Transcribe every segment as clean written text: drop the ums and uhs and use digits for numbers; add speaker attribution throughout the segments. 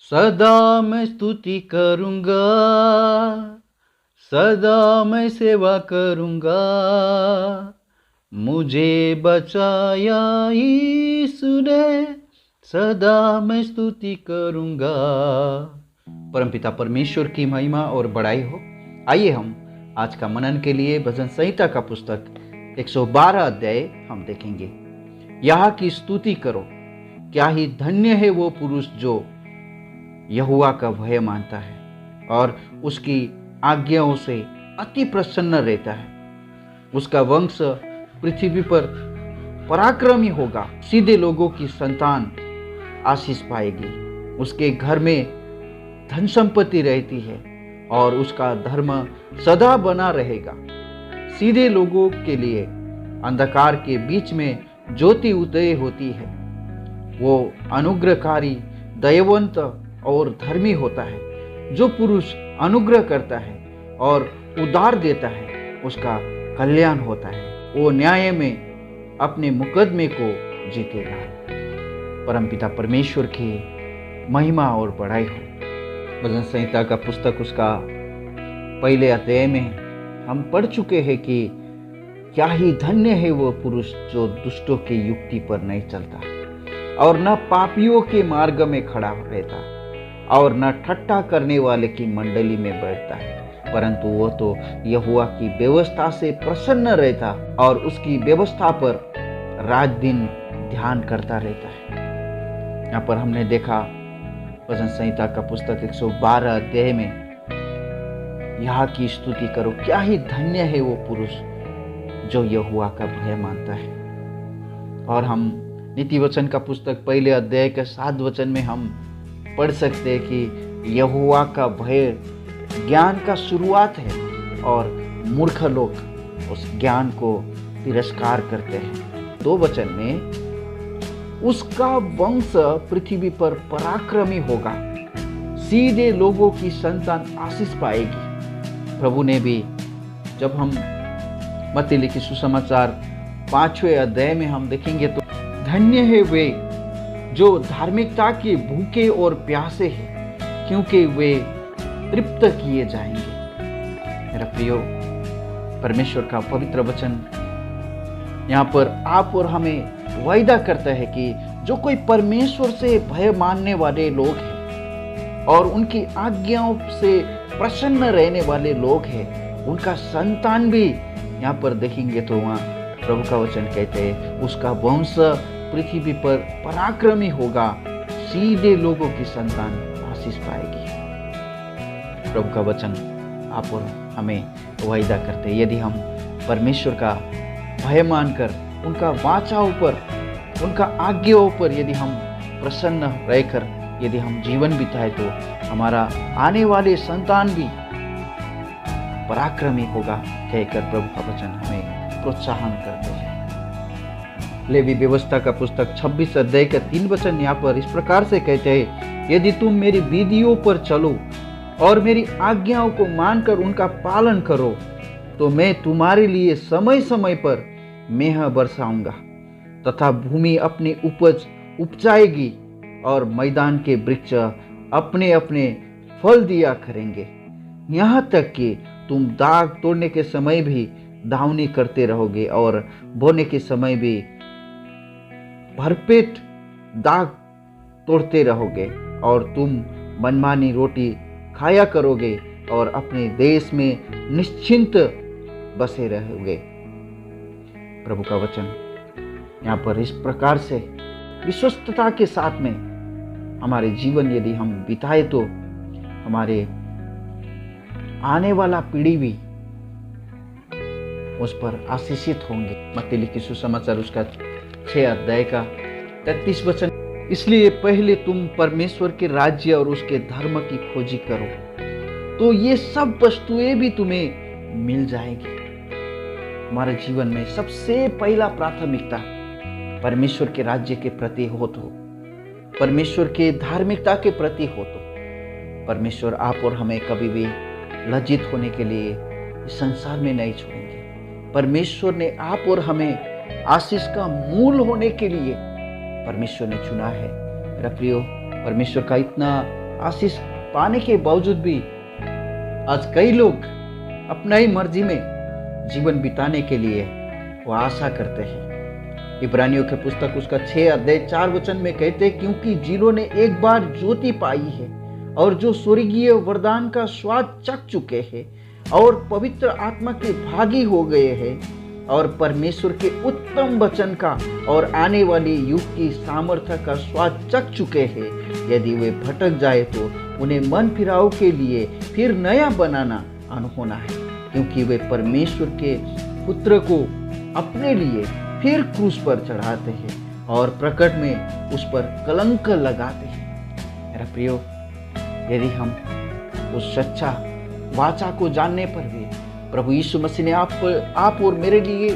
Speaker 1: सदा मैं स्तुति करूँगा, सदा मैं सेवा करूँगा। मुझे बचाया यीशु ने, सदा मैं स्तुति करूँगा। परमपिता परमेश्वर की महिमा और बड़ाई हो। आइए हम आज का मनन के लिए भजन संहिता का पुस्तक 112 अध्याय हम देखेंगे। यहाँ की स्तुति करो, क्या ही धन्य है वो पुरुष जो यहोवा का भय मानता है और उसकी आज्ञाओं से अति प्रसन्न रहता है। उसका वंश पृथ्वी पर पराक्रमी होगा, सीधे लोगों की संतान आशीष पाएगी। उसके घर में धन संपत्ति रहती है और उसका धर्म सदा बना रहेगा। सीधे लोगों के लिए अंधकार के बीच में ज्योति उदय होती है। वो अनुग्रहकारी, दयावंत और धर्मी होता है। जो पुरुष अनुग्रह करता है और उधार देता है, उसका कल्याण होता है। वो न्याय में अपने मुकदमे को जीतेगा। परमपिता परमेश्वर की महिमा और बड़ाई हो। भजन संहिता का पुस्तक उसका पहले अध्याय में हम पढ़ चुके हैं कि क्या ही धन्य है वो पुरुष जो दुष्टों की युक्ति पर नहीं चलता और न पापियों के मार्ग में खड़ा रहता और न ठट्ठा करने वाले की मंडली में बैठता है, परंतु वो तो यहोवा की व्यवस्था से प्रसन्न रहता और उसकी व्यवस्था पर रात दिन ध्यान करता रहता है। यहाँ पर हमने देखा भजन संहिता का पुस्तक 112 अध्याय में, यहाँ की स्तुति करो, क्या ही धन्य है वो पुरुष जो यहोवा का भय मानता है। और हम नीति वचन का पुस्तक पहले अध्याय के 7 वचन में हम पढ़ सकते हैं कि यहोवा का भय ज्ञान का शुरुआत है और मूर्ख लोग उस ज्ञान को तिरस्कार करते हैं। 2 वचन में, उसका वंश पृथ्वी पर पराक्रमी होगा, सीधे लोगों की संतान आशीष पाएगी। प्रभु ने भी, जब हम मत्ती लिखी सुसमाचार 5वें अध्याय में हम देखेंगे तो, धन्य है वे जो धार्मिकता के भूखे और प्यासे हैं, क्योंकि वे तृप्त किए जाएंगे। मेरा प्रियो, परमेश्वर का पवित्र वचन यहाँ पर आप और हमें वायदा करता है कि जो कोई परमेश्वर से भय मानने वाले लोग हैं और उनकी आज्ञाओं से प्रसन्न रहने वाले लोग हैं, उनका संतान भी, यहाँ पर देखेंगे तो वहाँ प्रभु का वचन कहते हैं, उसका वंश पृथ्वी पर पराक्रमी होगा, सीधे लोगों की संतान आशीष पाएगी। प्रभु का वचन आप और हमें वायदा करते हैं, यदि हम परमेश्वर का भय मानकर उनका वाचाओं पर, उनका आज्ञाओं पर यदि हम प्रसन्न रहकर यदि हम जीवन बिताए, तो हमारा आने वाले संतान भी पराक्रमी होगा, कहकर प्रभु का वचन हमें प्रोत्साहन करते हैं। लेवी व्यवस्था का पुस्तक 26 अध्याय का 3 वचन यहाँ पर इस प्रकार से कहते हैं, यदि तुम मेरी विधियों पर चलो और मेरी आज्ञाओं को मानकर उनका पालन करो, तो मैं तुम्हारे लिए समय समय पर मेंह बरसाऊंगा तथा भूमि अपनी उपज उपजाएगी और मैदान के वृक्ष अपने अपने फल दिया करेंगे। यहाँ तक कि तुम दाग तोड़ने के समय भी दावनी करते रहोगे और बोने के समय भी भरपेट दाग तोड़ते रहोगे, और तुम मनमानी रोटी खाया करोगे और अपने देश में निश्चिंत बसे रहोगे। प्रभु का वचन यहाँ पर इस प्रकार से विश्वस्तता के साथ में हमारे जीवन यदि हम बिताए, तो हमारे आने वाला पीढ़ी भी उस पर आशीषित होंगे। मत्ती लिखी सुसमाचार उसका 6 अध्याय का 33 वचन, इसलिए पहले तुम परमेश्वर के राज्य और उसके धर्म की खोजी करो, तो ये सब वस्तुएं भी तुम्हें मिल जाएगी। हमारे जीवन में सबसे पहला प्राथमिकता परमेश्वर के राज्य के प्रति हो, तो परमेश्वर के धार्मिकता के प्रति हो, तो परमेश्वर आप और हमें कभी भी लज्जित होने के लिए इस संसार में नहीं छोड़ेंगे। परमेश्वर ने आप और हमें आशीष का मूल होने के लिए परमेश्वर ने चुना है। मेरा प्रियो, परमेश्वर का इतना आशीष पाने के बावजूद भी आज कई लोग अपना ही मर्जी में जीवन बिताने के लिए वो आशा करते हैं। इब्रानियों के पुस्तक उसका 6 अध्याय 4 वचन में कहते हैं, क्योंकि जिन्होंने एक बार ज्योति पाई है और जो स्वर्गीय वरदान का स्वाद चख चुके हैं और पवित्र आत्मा के भागी हो गए हैं और परमेश्वर के उत्तम वचन का और आने वाली युग की सामर्थ्य का स्वाद चख चुके हैं, यदि वे भटक जाए तो उन्हें मन फिराव के लिए फिर नया बनाना अनहोना है, क्योंकि वे परमेश्वर के पुत्र को अपने लिए फिर क्रूस पर चढ़ाते हैं और प्रकट में उस पर कलंक लगाते हैं। मेरा प्रियो, यदि हम उस सच्चा वाचा को जानने पर भी प्रभु यीशु मसीह ने आप और मेरे लिए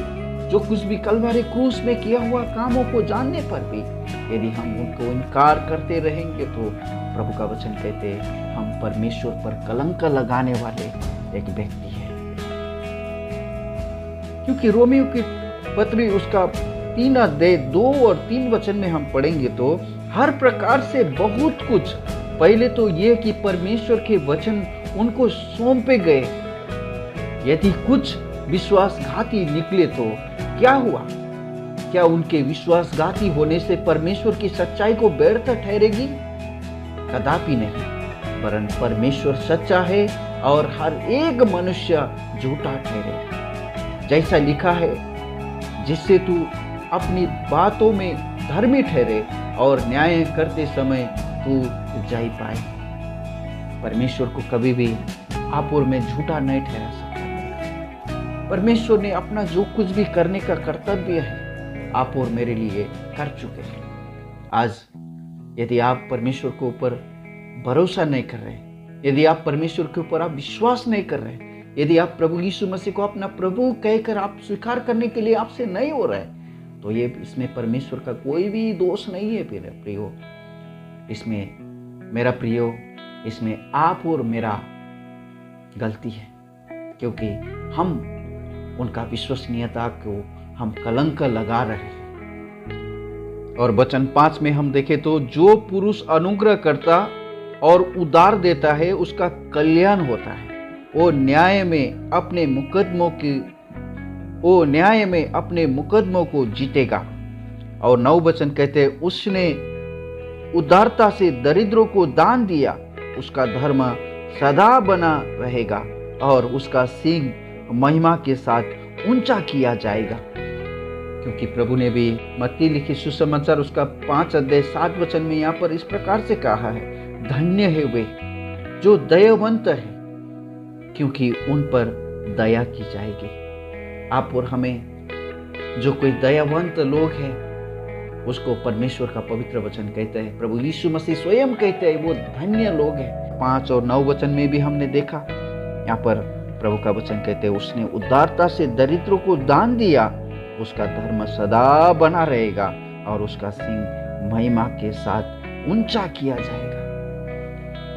Speaker 1: जो कुछ भी कलवरी क्रूस में किया हुआ कामों को जानने पर भी यदि हम उनको इनकार करते रहेंगे तो प्रभु का वचन कहते हैं हम परमेश्वर पर कलंक लगाने वाले एक व्यक्ति है। क्योंकि रोमियो की पत्री उसका 3 अध्याय 2 और 3 वचन में हम पढ़ेंगे तो हर प्रकार से बहुत कुछ, पहले तो ये कि परमेश्वर के वचन उनको सौंपे गए, यदि कुछ विश्वासघाती निकले तो क्या हुआ? क्या उनके विश्वासघाती होने से परमेश्वर की सच्चाई को व्यर्थ ठहरेगी? कदापि नहीं, वरन परमेश्वर सच्चा है और हर एक मनुष्य झूठा ठहरे। जैसा लिखा है, जिससे तू अपनी बातों में धर्मी ठहरे और न्याय करते समय तू जय पाए। परमेश्वर को कभी भी आप और मैं झूठा नहीं ठहरा सकता। परमेश्वर ने अपना जो कुछ भी करने का कर्तव्य है आप और मेरे लिए कर चुके हैं। आज यदि आप परमेश्वर के ऊपर भरोसा नहीं कर रहे, यदि आप परमेश्वर के ऊपर आप विश्वास नहीं कर रहे, यदि आप प्रभु यीशु मसीह को अपना प्रभु कहकर आप स्वीकार करने के लिए आपसे नहीं हो रहा है, तो ये इसमें परमेश्वर का कोई भी दोष नहीं है मेरे प्रियो। इसमें मेरा प्रियो, इसमें आप और मेरा गलती है, क्योंकि हम उनका विश्वसनीयता को हम कलंक लगा रहे हैं। और वचन 5 में हम देखें तो जो पुरुष अनुग्रह करता और उदार देता है उसका कल्याण होता है, वो न्याय में अपने मुकदमों को जीतेगा। और 9 वचन कहते हैं, उसने उदारता से दरिद्रों को दान दिया, उसका धर्म सदा बना रहेगा और उसका सींग महिमा के साथ ऊंचा किया जाएगा। क्योंकि प्रभु ने भी मत्ती लिखी सुसमाचार उसका 5 अध्याय 7 वचन में यहाँ पर इस प्रकार से कहा है, धन्य है वे जो दयावंत है, क्योंकि उन पर दया की जाएगी। आप और हमें जो कोई दयावंत लोग हैं उसको परमेश्वर का पवित्र वचन कहते हैं, प्रभु यीशु मसीह स्वयं कहते हैं वो धन्य लोग हैं। 5 और 9 वचन में भी हमने देखा, यहाँ पर प्रभु का वचन कहते हैं, उसने उदारता से दरिद्रों को दान दिया, उसका धर्म सदा बना रहेगा और उसका सिंह महिमा के साथ ऊंचा किया जाएगा।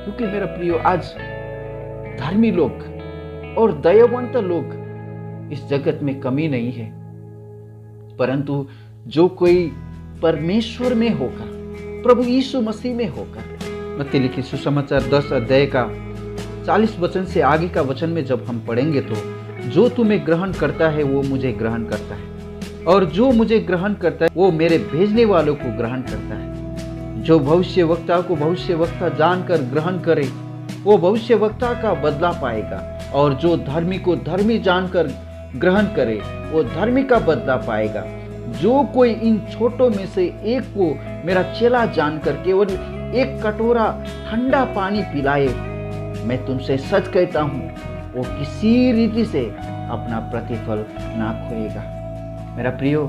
Speaker 1: क्योंकि मेरा प्रियो, आज धर्मी लोग और दयावंत लोग इस जगत में कमी नहीं है, परंतु जो कोई परमेश्वर में होकर, प्रभु यीशु मसीह में होकर, मत्ती लिखी सुसमाचार 10 अध्याय का 40 वचन से आगे का वचन में जब हम पढ़ेंगे तो जो तुम्हें ग्रहण करता है वो मुझे ग्रहण करता है और जो मुझे ग्रहण करता है वो मेरे भेजने वालों को ग्रहण करता है। जो भविष्यवक्ता को भविष्यवक्ता जानकर ग्रहण करे वो भविष्यवक्ता का बदला पाएगा और जो धर्मी को धर्मी जानकर ग्रहण करे वो धर्मी का बदला पाएगा। जो कोई इन छोटों में से एक को मेरा चेला जानकर केवल एक कटोरा ठंडा पानी पिलाए, मैं तुमसे सच कहता हूँ वो किसी रीति से अपना प्रतिफल ना खोएगा। मेरा प्रियो,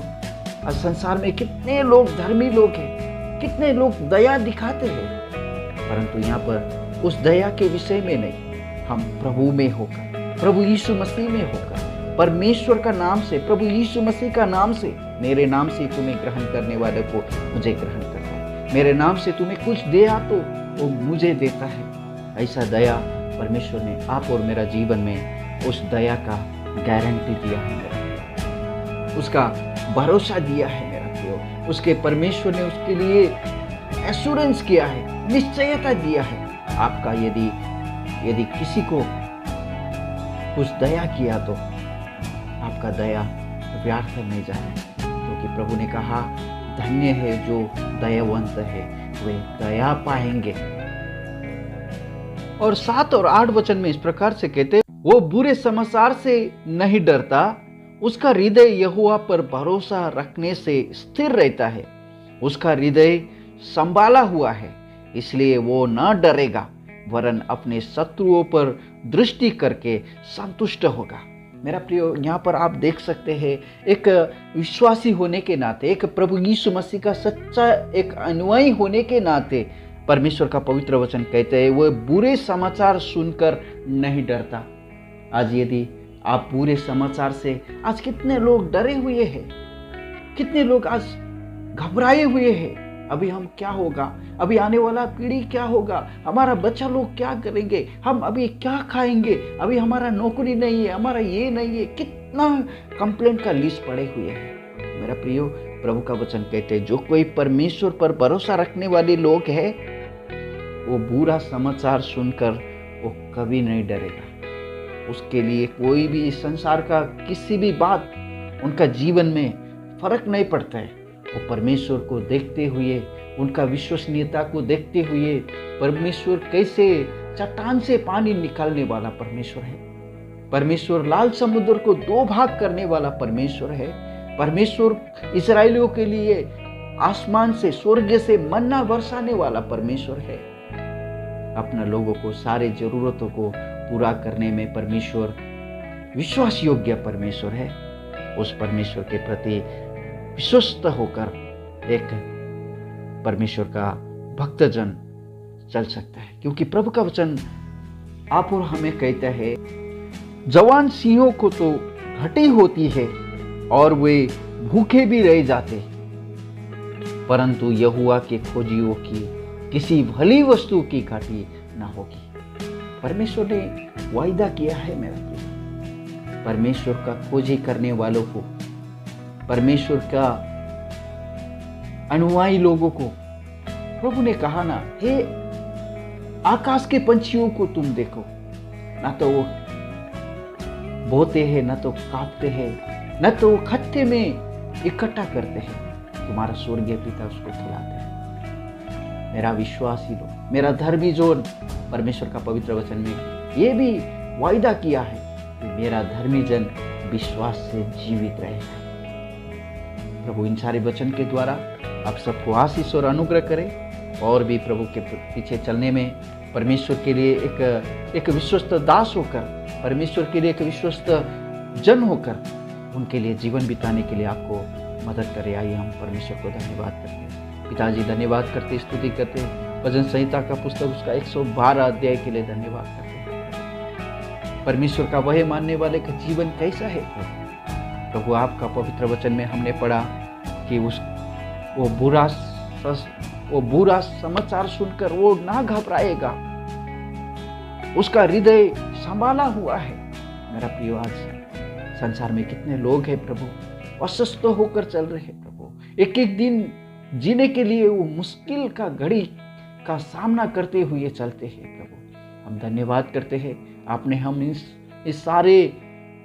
Speaker 1: आज संसार में कितने लोग धर्मी लोग हैं, कितने लोग दया दिखाते हैं, परंतु यहाँ पर उस दया के विषय में नहीं, हम प्रभु में होकर, प्रभु यीशु मसीह में होकर, परमेश्वर का नाम से, प्रभु यीशु मसीह का नाम से, मेरे नाम से तुम्हें ग्रहण करने वाले को मुझे ग्रहण करता है, मेरे नाम से तुम्हें कुछ दिया तो वो मुझे देता है। ऐसा दया परमेश्वर ने आप और मेरा जीवन में उस दया का गारंटी दिया है मेरा, उसका भरोसा दिया है मेरा प्रियो। उसके परमेश्वर ने उसके लिए एश्योरेंस किया है, निश्चयता दिया है। आपका यदि किसी को कुछ दया किया तो आपका दया व्यर्थ नहीं जाए, क्योंकि प्रभु ने कहा धन्य है जो दयावंत है, वे दया पाएंगे। और 7 और 8 वचन में इस प्रकार से कहते, वो बुरे समाचार से नहीं डरता, उसका हृदय यहोवा पर भरोसा रखने से स्थिर रहता है, उसका हृदय संभाला हुआ है, इसलिए वो न डरेगा, वरन अपने शत्रुओं पर दृष्टि करके संतुष्ट होगा। मेरा प्रियो, यहाँ पर आप देख सकते हैं एक विश्वासी होने के नाते, एक प्रभु यीशु मसीह का सच्चा एक अनुयायी होने के नाते परमेश्वर का पवित्र वचन कहते हैं वो बुरे समाचार सुनकर नहीं डरता। आज यदि आप बुरे समाचार से, आज कितने लोग डरे हुए हैं, कितने लोग आज घबराए हुए हैं, अभी हम क्या होगा, अभी आने वाला पीढ़ी क्या होगा, हमारा बच्चा लोग क्या करेंगे, हम अभी क्या खाएंगे, अभी हमारा नौकरी नहीं है, हमारा ये नहीं है, कितना कंप्लेंट का लिस्ट पड़े हुए हैं। मेरा प्रियो, प्रभु का वचन कहते हैं जो कोई परमेश्वर पर भरोसा रखने वाले लोग हैं वो बुरा समाचार सुनकर वो कभी नहीं डरेगा। उसके लिए कोई भी इस संसार का किसी भी बात उनका जीवन में फर्क नहीं पड़ता है। वो परमेश्वर को देखते हुए, उनका विश्वसनीयता को देखते हुए, परमेश्वर कैसे चट्टान से पानी निकालने वाला परमेश्वर है, परमेश्वर लाल समुद्र को 2 भाग करने वाला परमेश्वर है, परमेश्वर इस्राएलियों के लिए आसमान से, स्वर्ग से मन्ना बरसाने वाला परमेश्वर है। अपना लोगों को सारे जरूरतों को पूरा करने में परमेश्वर विश्वास योग्य परमेश्वर है। उस परमेश्वर के प्रति विश्वस्त होकर एक परमेश्वर का भक्तजन चल सकता है, क्योंकि प्रभु का वचन आप और हमें कहता है जवान सिंहों को तो घटी होती है और वे भूखे भी रह जाते, परंतु यहोवा के खोजियों की किसी भली वस्तु की घाटी न होगी। परमेश्वर ने वायदा किया है मेरा प्रिय, परमेश्वर का खोजी करने वालों को, परमेश्वर का अनुयायी लोगों को प्रभु ने कहा ना, हे आकाश के पंछियों को तुम देखो, ना तो वो बोते हैं, ना तो काटते हैं, ना तो खत्ते में इकट्ठा करते हैं, तुम्हारा स्वर्गीय पिता उसको खिलाते हैं। मेरा विश्वासी लोग, मेरा धर्मी जोन, परमेश्वर का पवित्र वचन में ये भी वायदा किया है कि मेरा धर्मी जन विश्वास से जीवित रहेगा। प्रभु इन सारे वचन के द्वारा आप सबको आशीष और अनुग्रह करे, और भी प्रभु के पीछे चलने में परमेश्वर के लिए एक विश्वस्त दास होकर, परमेश्वर के लिए एक विश्वस्त जन होकर उनके लिए जीवन बिताने के लिए आपको मदद करे। आइए हम परमेश्वर को धन्यवाद करते हैं। पिताजी धन्यवाद करते, स्तुति करते, भजन संहिता का पुस्तक उसका 112 अध्याय के लिए धन्यवाद करते हैं। परमेश्वर का वह मानने वाले का जीवन कैसा है प्रभु, आपका पवित्र वचन में हमने पढ़ा कि वो बुरा समाचार सुनकर वो ना घबराएगा, उसका हृदय संभाला हुआ है। मेरा प्रिय, आज संसार में कितने लोग हैं प्रभु अस्वस्थ होकर चल रहे हैं प्रभु, एक एक दिन जीने के लिए वो मुश्किल का घड़ी का सामना करते हुए चलते हैं प्रभु। हम धन्यवाद करते हैं, आपने हम इस सारे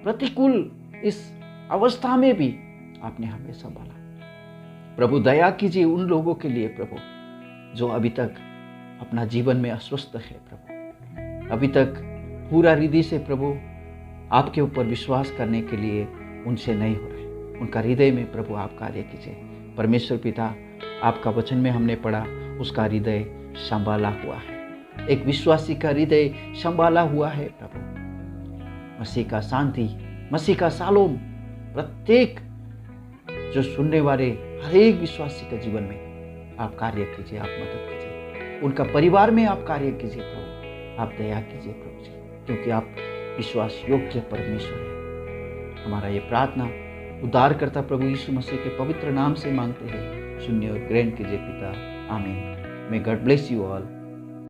Speaker 1: प्रतिकूल इस अवस्था में भी आपने हमें संभाला। प्रभु दया कीजिए उन लोगों के लिए प्रभु जो अभी तक अपना जीवन में अस्वस्थ है प्रभु, अभी तक पूरा हृदय से प्रभु आपके ऊपर विश्वास करने के लिए उनसे नहीं हो रहे, उनका हृदय में प्रभु आप कार्य कीजिए। परमेश्वर पिता, आपका वचन में हमने पढ़ा उसका हृदय संभाला हुआ है, एक विश्वासी का हृदय संभाला हुआ है प्रभु। मसीह का शांति, मसीह का शालोम प्रत्येक जो सुनने वाले हर एक विश्वासी के जीवन में आप कार्य कीजिए, आप मदद कीजिए, उनका परिवार में आप कार्य कीजिए प्रभु, आप दया कीजिए प्रभु जी, क्योंकि आप विश्वास योग्य परमेश्वर है। हमारा ये प्रार्थना उद्धारकर्ता प्रभु यीशु मसीह के पवित्र नाम से मांगते हैं, सुनिए और ग्रहण कीजिए पिता, आमीन। May God bless you all.